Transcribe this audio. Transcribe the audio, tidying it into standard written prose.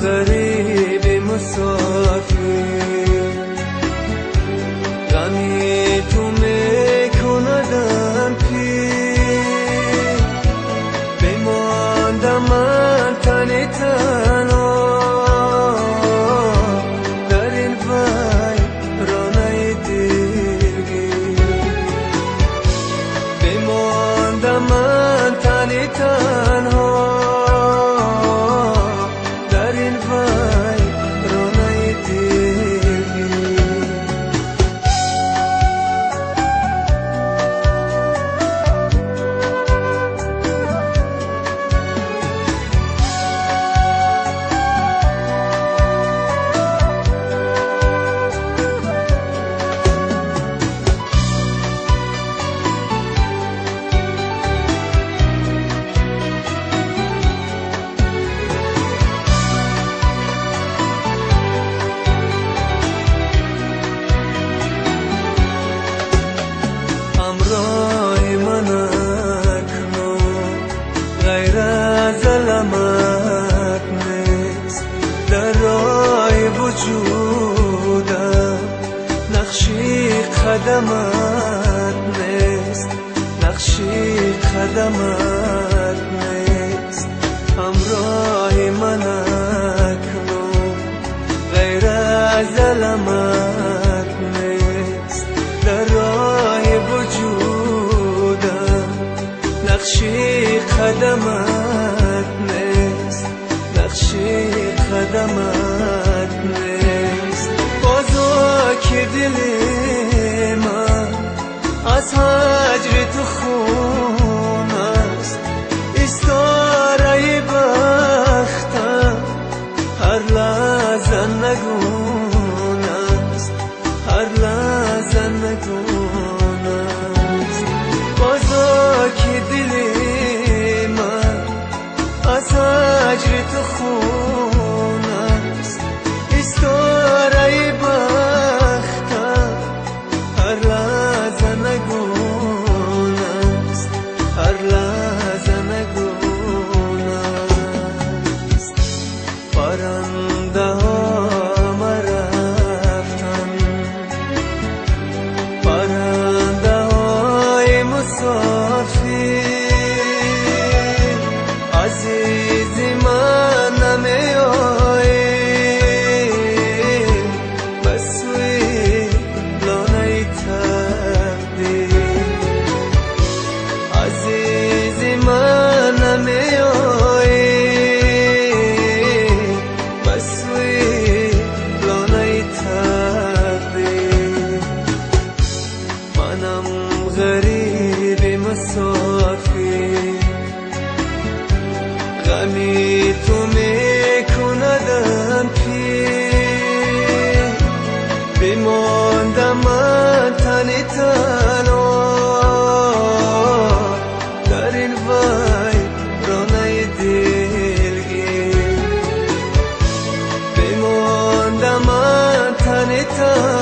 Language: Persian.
غریب مسافر، غمی تو میکندم پیر، بماندم من تنی تنها در این ویرانه دلگیر، بماندم من تنی تنها در این ویرانه دلگیر. همراه من اکنون غیر از علمت نیست، در راه وجودم نقشی قدمت نیست، نقشی قدمت نیست. همراه من اکنون غیر از علمت نیست، در راه وجودم نقشی قدمت نیست، نقشی قدمت نیست. بازا که دل من از هجر تو خون است، استاره بختم هر لحظه نگون است، هر لحظه نگون است. بازا که دل من از هجر تو خون است، استاره بختم هر لحظه نگون است، هر لحظه نگون است. پرنده ها مرفتن، پرنده های مسافر، عزیز من نمی آیی به سوی لانه تقدیر، عزیز من نمی آیی به سوی لانه تقدیر. منم غریب مسافر، غمی تو میکندم پیر، بماندم من تنی تنها در این ویرانه دلگیر، بماندم من تنی تنها